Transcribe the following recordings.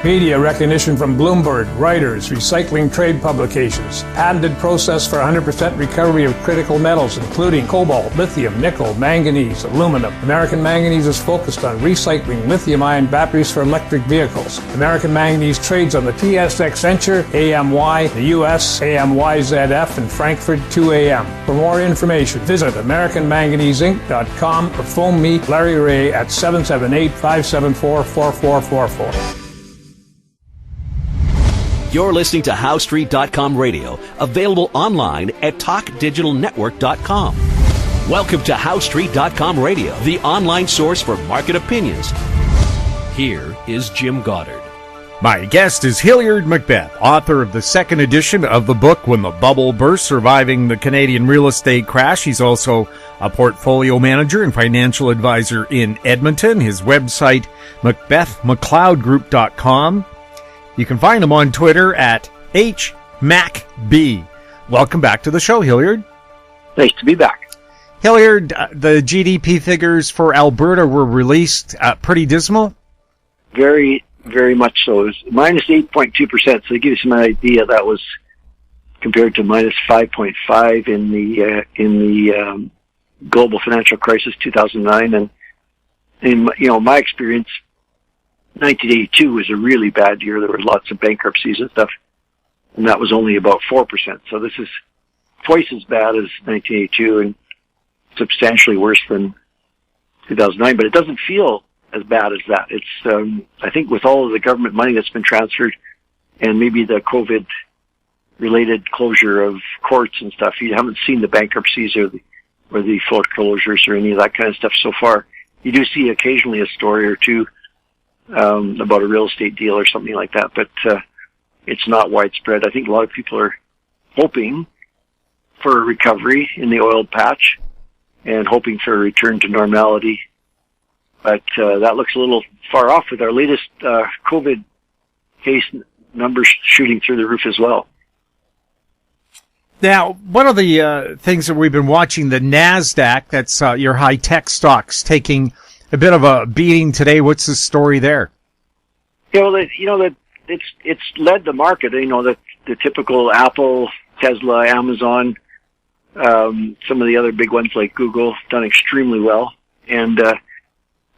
Media recognition from Bloomberg, Reuters, recycling trade publications. Patented process for 100% recovery of critical metals, including cobalt, lithium, nickel, manganese, aluminum. American Manganese is focused on recycling lithium-ion batteries for electric vehicles. American Manganese trades on the TSX Venture, AMY, the US, AMYZF, and Frankfurt 2AM. For more information, visit AmericanManganeseInc.com or phone me, Larry Ray, at 778-574-4444. You're listening to HowStreet.com radio, available online at TalkDigitalNetwork.com. Welcome to HowStreet.com radio, the online source for market opinions. Here is Jim Goddard. My guest is HIlliard MacBeth, author of the second edition of the book When the Bubble Burst, Surviving the Canadian Real Estate Crash. He's also a portfolio manager and financial advisor in Edmonton. His website, MacBethMcLeodGroup.com. You can find him on Twitter at HMacB. Welcome back to the show, HIlliard. Nice to be back. HIlliard, the GDP figures for Alberta were released, pretty dismal? Very, very much so. It was minus 8.2%, so to give you some idea, that was compared to minus 5.5 in the global financial crisis, 2009. And in my experience, 1982 was a really bad year. There were lots of bankruptcies and stuff, and that was only about 4%. So this is twice as bad as 1982 and substantially worse than 2009, but it doesn't feel as bad as that. It's, I think with all of the government money that's been transferred and maybe the COVID-related closure of courts and stuff, you haven't seen the bankruptcies or the foreclosures or any of that kind of stuff so far. You do see occasionally a story or two about a real estate deal or something like that, but it's not widespread. I think a lot of people are hoping for a recovery in the oil patch and hoping for a return to normality, but that looks a little far off with our latest COVID case numbers shooting through the roof as well. Now, one of the things that we've been watching, the NASDAQ, that's your high-tech stocks, taking a bit of a beating today. What's the story there? That it's led the market. The typical Apple, Tesla, Amazon, some of the other big ones like Google done extremely well, and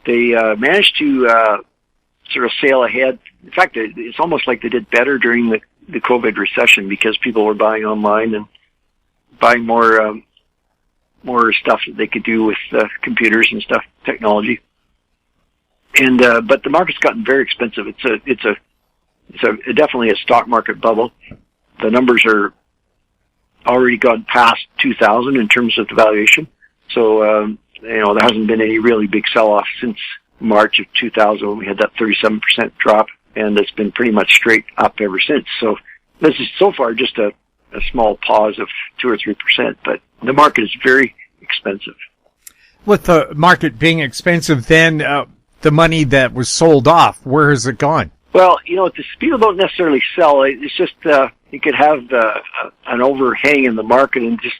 they managed to sort of sail ahead. In fact, it's almost like they did better during the COVID recession because people were buying online and buying more stuff that they could do with computers and stuff, technology. And but the market's gotten very expensive. It's definitely a stock market bubble. The numbers are already gone past 2,000 in terms of the valuation. So there hasn't been any really big sell-off since March of 2000 when we had that 37% drop, and it's been pretty much straight up ever since. So this is so far just a small pause of 2 or 3%, but the market is very expensive. With the market being expensive, then the money that was sold off, where has it gone? Well, people don't necessarily sell. It's just you could have an overhang in the market, and just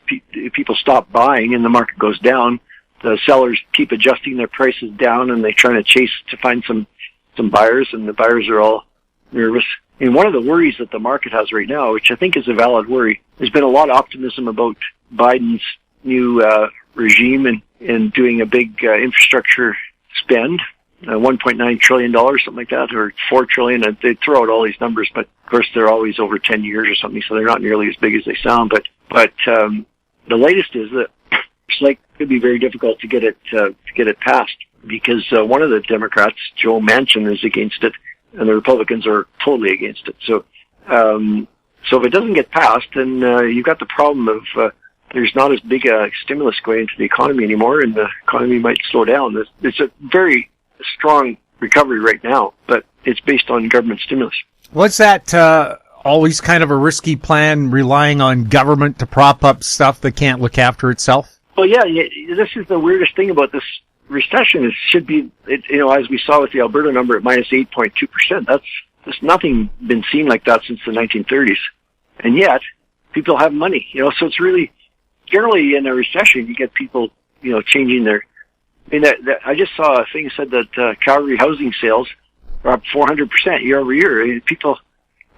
people stop buying, and the market goes down. The sellers keep adjusting their prices down, and they're trying to chase to find some buyers, and the buyers are all nervous. And one of the worries that the market has right now, which I think is a valid worry, there's been a lot of optimism about Biden's new regime and doing a big infrastructure spend, $1.9 trillion, something like that, or $4 trillion. They throw out all these numbers, but of course they're always over 10 years or something, so they're not nearly as big as they sound. But the latest is that it could be very difficult to get it passed because one of the Democrats, Joe Manchin, is against it, and the Republicans are totally against it. So if it doesn't get passed, then you've got the problem of there's not as big a stimulus going into the economy anymore, and the economy might slow down. It's a very strong recovery right now, but it's based on government stimulus. Was that always kind of a risky plan, relying on government to prop up stuff that can't look after itself? Well, yeah, this is the weirdest thing about this recession. It should be, as we saw with the Alberta number at minus 8.2%. There's nothing been seen like that since the 1930s. And yet, people have money, so it's really, generally in a recession, you get people, changing their, I just saw a thing that said that Calgary housing sales are up 400% year over year. People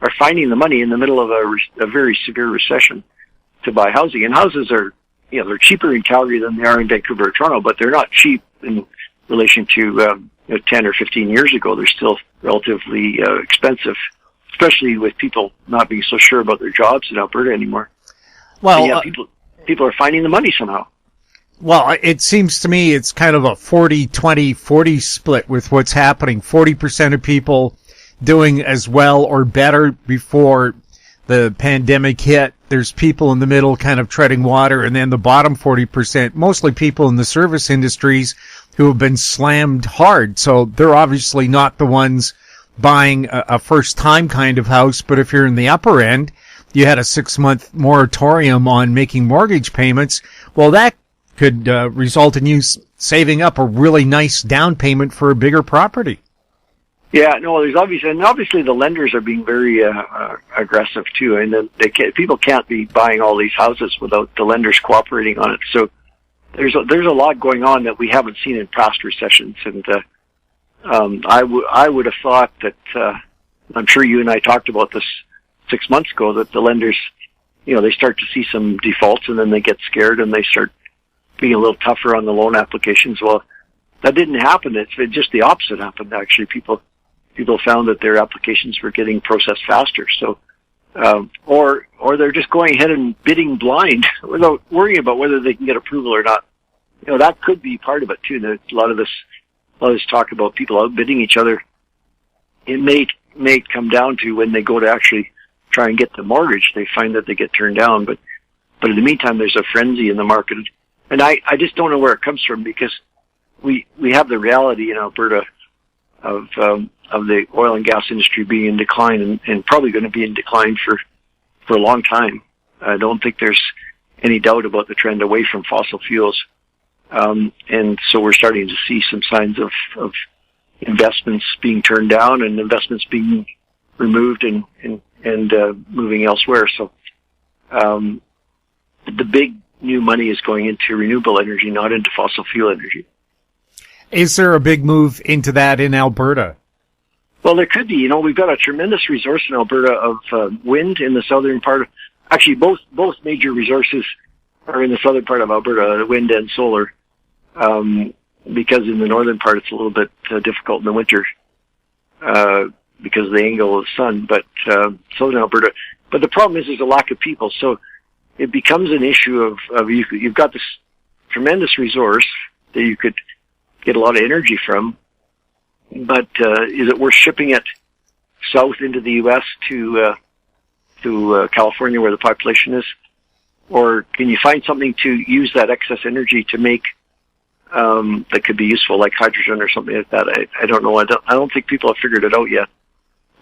are finding the money in the middle of a very severe recession to buy housing. And houses are, they're cheaper in Calgary than they are in Vancouver or Toronto, but they're not cheap in relation to 10 or 15 years ago. They're still relatively expensive, especially with people not being so sure about their jobs in Alberta anymore. Well, people are finding the money somehow. Well, it seems to me it's kind of a 40-20-40 split with what's happening. 40% of people doing as well or better before the pandemic hit. There's people in the middle kind of treading water, and then the bottom 40%, mostly people in the service industries who have been slammed hard. So they're obviously not the ones buying a first-time kind of house, but if you're in the upper end, you had a 6-month moratorium on making mortgage payments. Well, that could result in you saving up a really nice down payment for a bigger property. Yeah, no, there's obviously the lenders are being very aggressive too, and people can't be buying all these houses without the lenders cooperating on it. So there's a lot going on that we haven't seen in past recessions, and I would have thought that I'm sure you and I talked about this 6 months ago, that the lenders, they start to see some defaults and then they get scared and they start being a little tougher on the loan applications. Well, that didn't happen. It's just the opposite happened. Actually, people found that their applications were getting processed faster. So, or they're just going ahead and bidding blind without worrying about whether they can get approval or not. That could be part of it too. There's a lot of this talk about people outbidding each other. It may come down to when they go to actually try and get the mortgage, they find that they get turned down. But in the meantime, there's a frenzy in the market. And I just don't know where it comes from, because we have the reality in Alberta of the oil and gas industry being in decline and probably going to be in decline for a long time. I don't think there's any doubt about the trend away from fossil fuels. And so we're starting to see some signs of investments being turned down and investments being removed and moving elsewhere. So the big new money is going into renewable energy, not into fossil fuel energy. Is there a big move into that in Alberta? Well, there could be. We've got a tremendous resource in Alberta of wind in the southern part. Actually, both major resources are in the southern part of Alberta, wind and solar, because in the northern part it's a little bit difficult in the winter because of the angle of the sun, but southern Alberta. But the problem is there's a lack of people, so it becomes an issue of you've got this tremendous resource that you could get a lot of energy from, but is it worth shipping it south into the U.S. to California where the population is? Or can you find something to use that excess energy to make that could be useful, like hydrogen or something like that? I don't know. I don't think people have figured it out yet.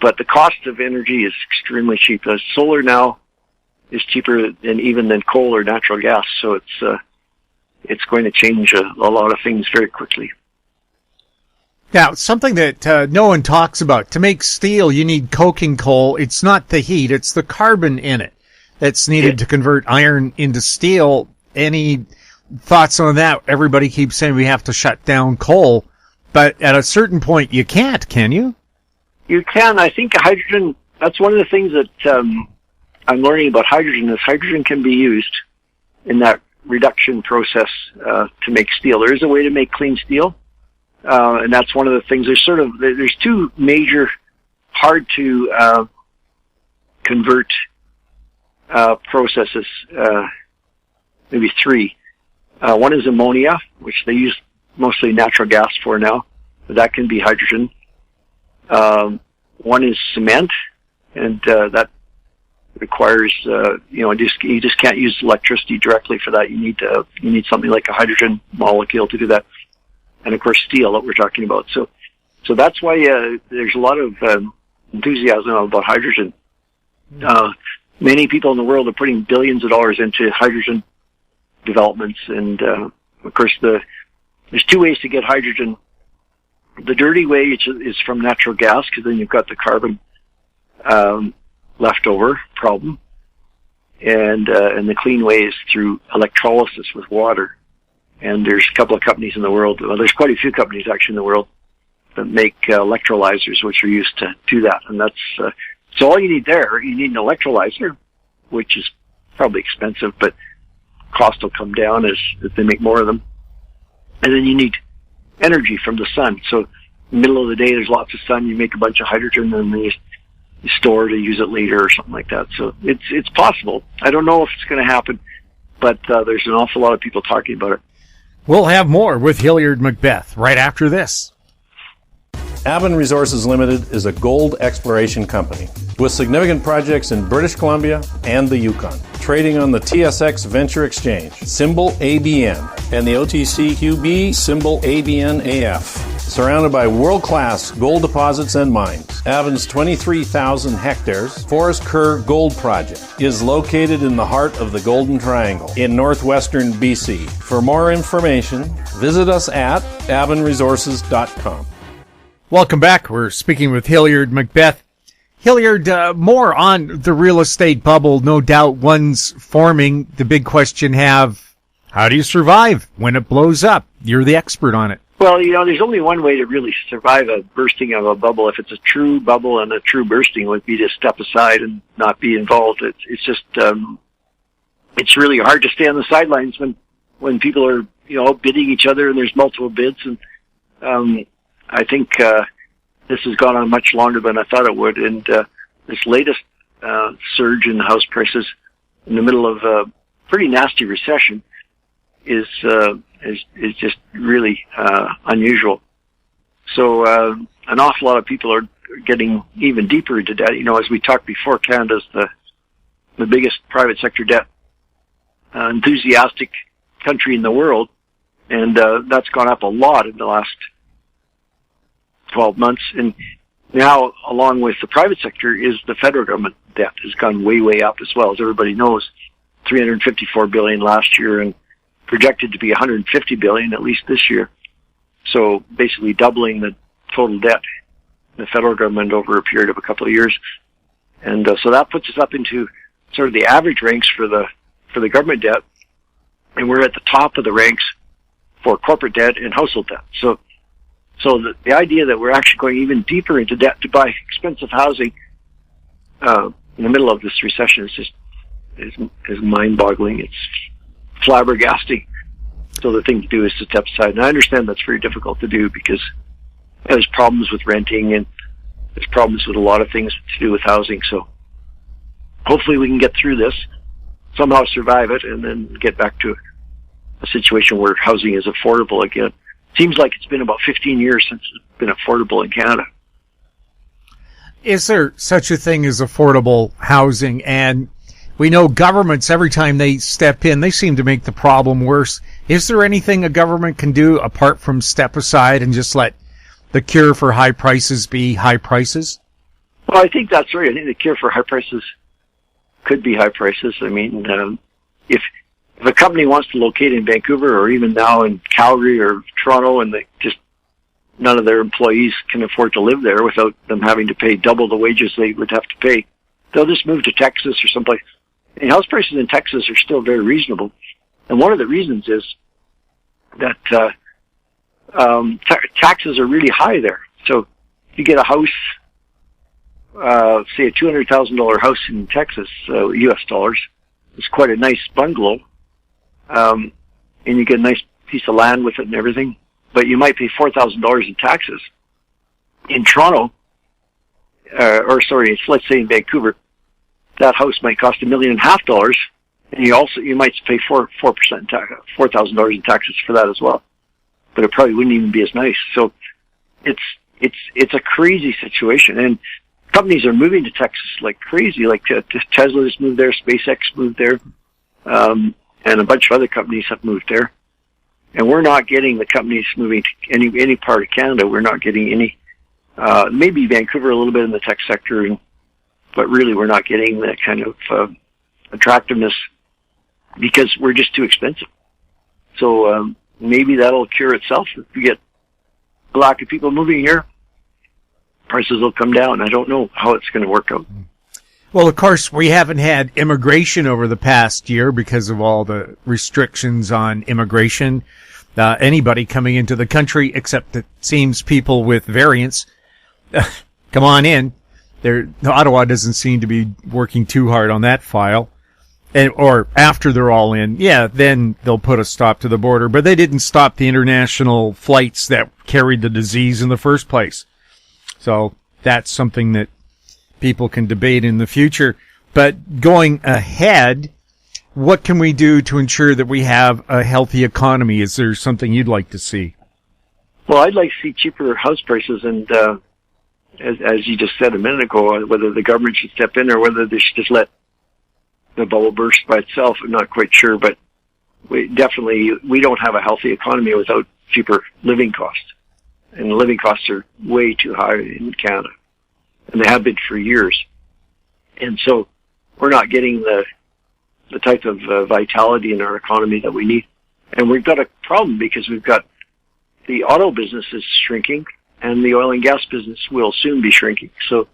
But the cost of energy is extremely cheap. Solar now is cheaper than coal or natural gas, so it's going to change a lot of things very quickly. Now, something that no one talks about. To make steel, you need coking coal. It's not the heat, it's the carbon in it that's needed to convert iron into steel. Any thoughts on that? Everybody keeps saying we have to shut down coal, but at a certain point you can't, can you? You can. I think hydrogen, that's one of the things that I'm learning about hydrogen, is hydrogen can be used in that reduction process to make steel. There is a way to make clean steel, and that's one of the things. There's two major hard to convert processes, maybe three. One is ammonia, which they use mostly natural gas for now, but that can be hydrogen. One is cement, and that requires you just can't use electricity directly for that. You need something like a hydrogen molecule to do that, and of course steel that we're talking about. So that's why there's a lot of enthusiasm about hydrogen. Many people in the world are putting billions of dollars into hydrogen developments, and of course there's two ways to get hydrogen. The dirty way is from natural gas, because then you've got the carbon leftover problem, and the clean way is through electrolysis with water. And there's a couple of companies in the world. Well, there's quite a few companies actually in the world make electrolyzers, which are used to do that. And that's so all you need there. You need an electrolyzer, which is probably expensive, but cost will come down as they make more of them. And then you need energy from the sun. So in the middle of the day, there's lots of sun. You make a bunch of hydrogen, and then you store to use it later or something like that. So it's possible. I don't know if it's going to happen, but there's an awful lot of people talking about it. We'll have more with Hilliard MacBeth right after this. Avon Resources Limited is a gold exploration company with significant projects in British Columbia and the Yukon, trading on the TSX Venture Exchange, symbol ABN, and the OTCQB, symbol ABNAF. Surrounded by world-class gold deposits and mines, Avon's 23,000 hectares Forest Kerr Gold Project is located in the heart of the Golden Triangle in northwestern BC. For more information, visit us at avonresources.com. Welcome back. We're speaking with Hilliard MacBeth. Hilliard, more on the real estate bubble. No doubt one's forming. The big question how do you survive when it blows up? You're the expert on it. Well, there's only one way to really survive a bursting of a bubble. If it's a true bubble and a true bursting, would be to step aside and not be involved. It's just, it's really hard to stay on the sidelines when people are, bidding each other and there's multiple bids. And, I think, this has gone on much longer than I thought it would. And, this latest, surge in house prices in the middle of a pretty nasty recession is just really unusual. So an awful lot of people are getting even deeper into debt. As we talked before, Canada's the biggest private sector debt enthusiastic country in the world, and that's gone up a lot in the last 12 months. And now, along with the private sector, is the federal government debt has gone way, way up as well. As everybody knows, $354 billion last year and projected to be $150 billion at least this year. So basically doubling the total debt in the federal government over a period of a couple of years. And so that puts us up into sort of the average ranks for the government debt, and we're at the top of the ranks for corporate debt and household debt. So the idea that we're actually going even deeper into debt to buy expensive housing in the middle of this recession is mind-boggling. It's flabbergasting. So the thing to do is to step aside. And I understand that's very difficult to do because there's problems with renting and there's problems with a lot of things to do with housing. So hopefully we can get through this, somehow survive it, and then get back to a situation where housing is affordable again. Seems like it's been about 15 years since it's been affordable in Canada. Is there such a thing as affordable housing? And we know governments, every time they step in, they seem to make the problem worse. Is there anything a government can do apart from step aside and just let the cure for high prices be high prices? Well, I think that's right. I think the cure for high prices could be high prices. I mean, if a company wants to locate in Vancouver or even now in Calgary or Toronto and none of their employees can afford to live there without them having to pay double the wages they would have to pay, they'll just move to Texas or someplace. And house prices in Texas are still very reasonable. And one of the reasons is that taxes are really high there. So if you get a house, say a $200,000 house in Texas, U.S. dollars, it's quite a nice bungalow, and you get a nice piece of land with it and everything, but you might pay $4,000 in taxes. In Toronto, let's say in Vancouver, that house might cost $1.5 million, and you might pay 4% $4,000 in taxes for that as well. But it probably wouldn't even be as nice. So it's a crazy situation, and companies are moving to Texas like crazy. Like Tesla has moved there, SpaceX moved there, and a bunch of other companies have moved there. And we're not getting the companies moving to any part of Canada. We're not getting any. Maybe Vancouver a little bit in the tech sector, but really we're not getting that kind of attractiveness because we're just too expensive. So maybe that'll cure itself. If we get a lot of people moving here, prices will come down. I don't know how it's going to work out. Well, of course, we haven't had immigration over the past year because of all the restrictions on immigration. anybody coming into the country, except it seems people with variants come on in. Ottawa doesn't seem to be working too hard on that file. Or after they're all in, then they'll put a stop to the border. But they didn't stop the international flights that carried the disease in the first place. So that's something that people can debate in the future. But going ahead, what can we do to ensure that we have a healthy economy? Is there something you'd like to see? Well, I'd like to see cheaper house prices, and as you just said a minute ago, whether the government should step in or whether they should just let the bubble burst by itself, I'm not quite sure, but we don't have a healthy economy without cheaper living costs. And the living costs are way too high in Canada, and they have been for years. And so we're not getting the type of vitality in our economy that we need. And we've got a problem because we've got the auto business is shrinking, and the oil and gas business will soon be shrinking. So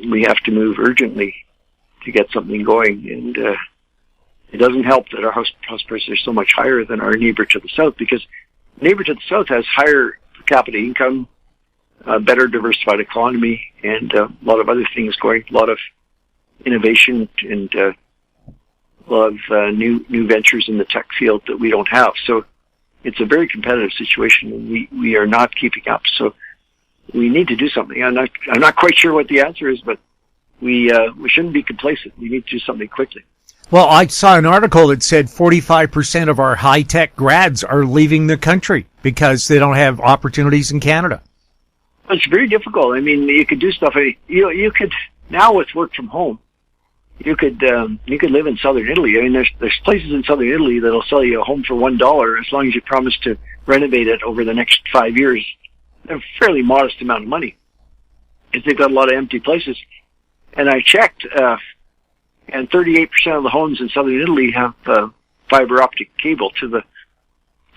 we have to move urgently to get something going. And it doesn't help that our house prices are so much higher than our neighbor to the south, because neighbor to the south has higher per capita income, better diversified economy, and a lot of other things going, a lot of innovation and a lot of new ventures in the tech field that we don't have. So it's a very competitive situation, and we are not keeping up. So we need to do something. I'm not quite sure what the answer is, but we shouldn't be complacent. We need to do something quickly. Well, I saw an article that said 45% of our high-tech grads are leaving the country because they don't have opportunities in Canada. It's very difficult. I mean, you could do stuff. You could now with work from home. You could live in southern Italy. I mean, there's places in southern Italy that'll sell you a home for $1 as long as you promise to renovate it over the next 5 years. They're a fairly modest amount of money, because they've got a lot of empty places. And I checked, and 38% of the homes in southern Italy have fiber optic cable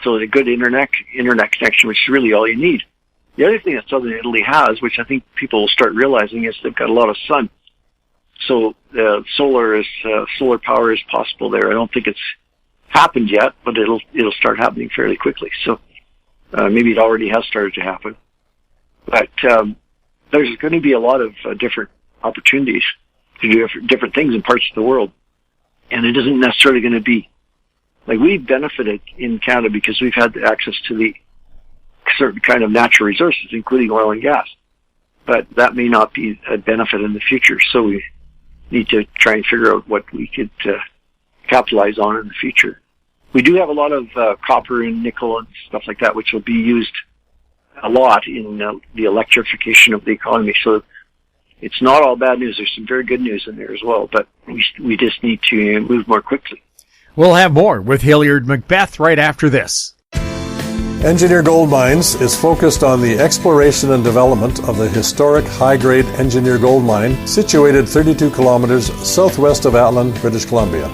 so a good internet connection, which is really all you need. The other thing that southern Italy has, which I think people will start realizing, is they've got a lot of sun. So solar power is possible there. I don't think it's happened yet, but it'll start happening fairly quickly. So maybe it already has started to happen. But there's going to be a lot of different opportunities to do different things in parts of the world, and it isn't necessarily going to be like we've benefited in Canada because we've had access to the certain kind of natural resources, including oil and gas. But that may not be a benefit in the future, so we need to try and figure out what we could capitalize on in the future. We do have a lot of copper and nickel and stuff like that, which will be used a lot in the electrification of the economy. So it's not all bad news. There's some very good news in there as well, but we just need to move more quickly. We'll have more with HIlliard MacBeth right after this. Engineer Gold Mines is focused on the exploration and development of the historic high-grade Engineer Gold Mine situated 32 kilometers southwest of Atlan, British Columbia.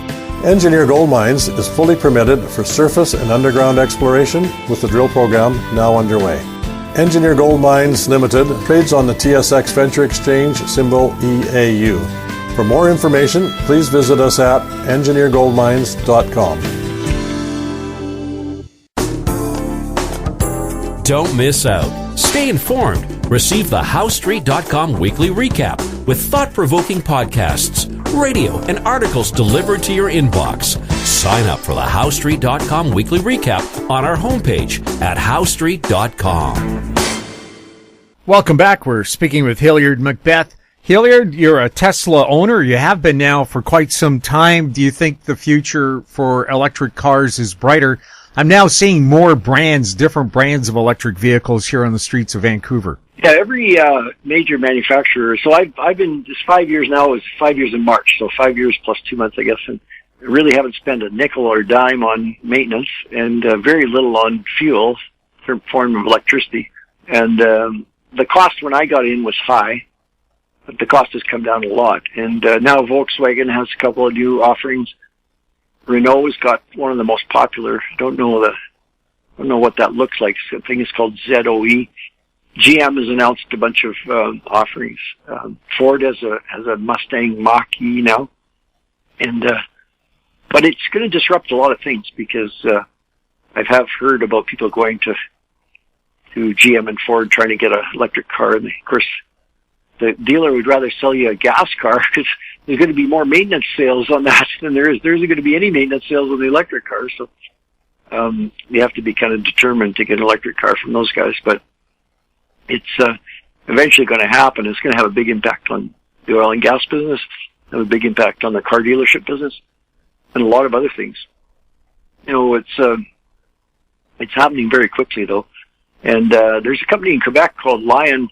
Engineer Gold Mines is fully permitted for surface and underground exploration with the drill program now underway. Engineer Gold Mines Limited trades on the TSX Venture Exchange, symbol EAU. For more information, please visit us at engineergoldmines.com. Don't miss out. Stay informed. Receive the HowStreet.com weekly recap with thought-provoking podcasts, radio, and articles delivered to your inbox. Sign up for the HowStreet.com weekly recap on our homepage at HowStreet.com. Welcome back. We're speaking with HIlliard MacBeth. HIlliard, you're a Tesla owner. You have been now for quite some time. Do you think the future for electric cars is brighter? I'm now seeing more different brands of electric vehicles here on the streets of Vancouver. Yeah, every major manufacturer. So I've been, it's 5 years now, it's 5 years in March, so 5 years plus 2 months, I guess, and I really haven't spent a nickel or a dime on maintenance and very little on fuel, form of electricity. And the cost when I got in was high, but the cost has come down a lot. And now Volkswagen has a couple of new offerings. Renault's got one of the most popular. I don't know what that looks like. I think it's called ZOE. GM has announced a bunch of offerings. Ford has a Mustang Mach-E now, and but it's going to disrupt a lot of things because I have heard about people going to GM and Ford trying to get an electric car, and of course, the dealer would rather sell you a gas car because there's going to be more maintenance sales on that than there isn't going to be any maintenance sales on the electric car. So you have to be kind of determined to get an electric car from those guys. But it's eventually going to happen. It's going to have a big impact on the oil and gas business, have a big impact on the car dealership business, and a lot of other things. It's happening very quickly, though. And there's a company in Quebec called Lion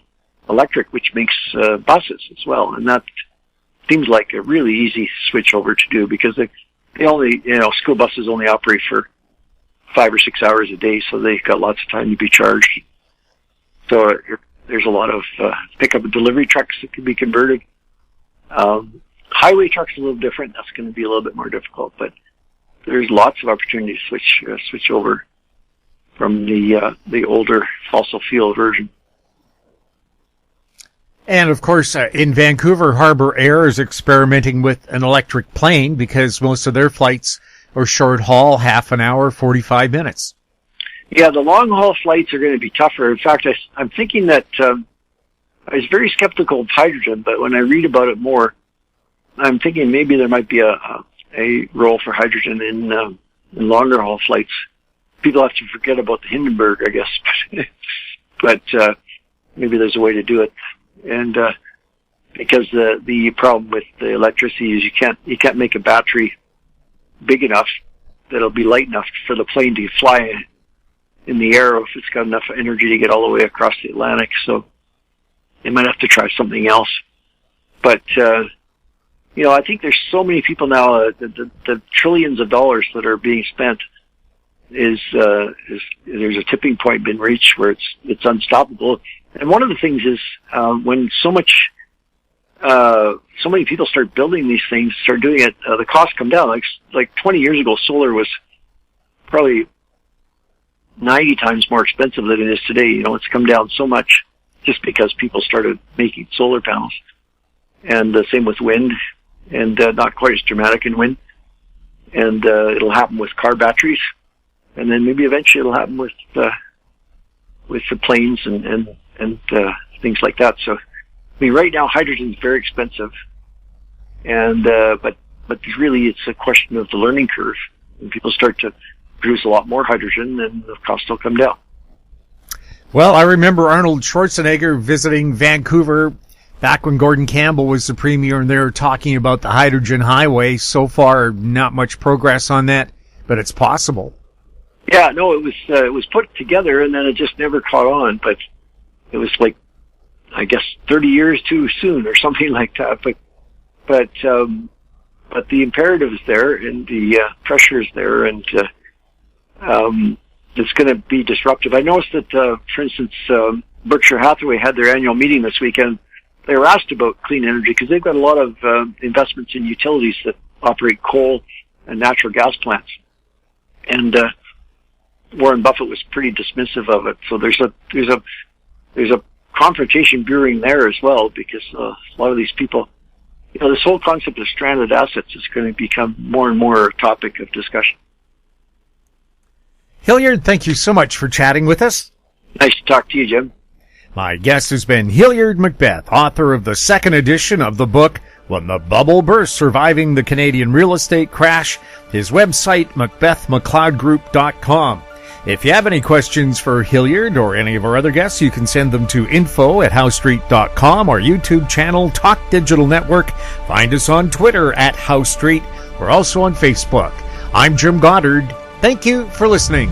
Electric, which makes buses as well, and that seems like a really easy switch over to do, because they only, school buses only operate for 5 or 6 hours a day, so they've got lots of time to be charged. So there's a lot of pickup and delivery trucks that can be converted. Highway trucks are a little different. That's going to be a little bit more difficult, but there's lots of opportunity to switch over from the older fossil fuel version. And of course, in Vancouver, Harbour Air is experimenting with an electric plane because most of their flights are short haul, half an hour, 45 minutes. Yeah, the long haul flights are going to be tougher. In fact, I'm thinking that I was very skeptical of hydrogen, but when I read about it more, I'm thinking maybe there might be a role for hydrogen in longer haul flights. People have to forget about the Hindenburg, I guess, but maybe there's a way to do it. And because the problem with the electricity is you can't make a battery big enough that'll be light enough for the plane to fly in the air if it's got enough energy to get all the way across the Atlantic. So they might have to try something else. But I think there's so many people now. The trillions of dollars that are being spent is there's a tipping point been reached where it's unstoppable. And one of the things is when so many people start building these things, start doing it, the costs come down. Like 20 years ago, solar was probably 90 times more expensive than it is today. It's come down so much just because people started making solar panels. And the same with wind, and not quite as dramatic in wind. And it'll happen with car batteries, and then maybe eventually it'll happen with the planes and things like that. So, right now hydrogen is very expensive, and but really it's a question of the learning curve. When people start to produce a lot more hydrogen, then the cost will come down. Well, I remember Arnold Schwarzenegger visiting Vancouver back when Gordon Campbell was the premier, and they were talking about the hydrogen highway. So far, not much progress on that, but it's possible. Yeah, no, it was put together, and then it just never caught on. But it was like, I guess, 30 years too soon, or something like that. But the imperative is there, and the pressure is there, and it's going to be disruptive. I noticed that, for instance, Berkshire Hathaway had their annual meeting this weekend. They were asked about clean energy because they've got a lot of investments in utilities that operate coal and natural gas plants. And Warren Buffett was pretty dismissive of it. So there's a confrontation brewing there as well, because a lot of these people, this whole concept of stranded assets is going to become more and more a topic of discussion. Hilliard, thank you so much for chatting with us. Nice to talk to you, Jim. My guest has been Hilliard MacBeth, author of the second edition of the book, When the Bubble Burst, Surviving the Canadian Real Estate Crash. His website, macbethmcleodgroup.com. If you have any questions for Hilliard or any of our other guests, you can send them to info@howstreet.com, our YouTube channel, Talk Digital Network. Find us on Twitter @HowStreet. We're also on Facebook. I'm Jim Goddard. Thank you for listening.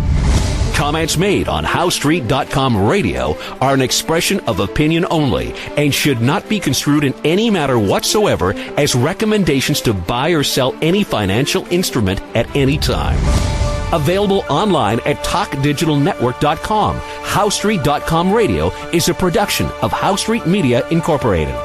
Comments made on HowStreet.com radio are an expression of opinion only and should not be construed in any matter whatsoever as recommendations to buy or sell any financial instrument at any time. Available online at TalkDigitalNetwork.com. HowStreet.com radio is a production of HowStreet Media Incorporated.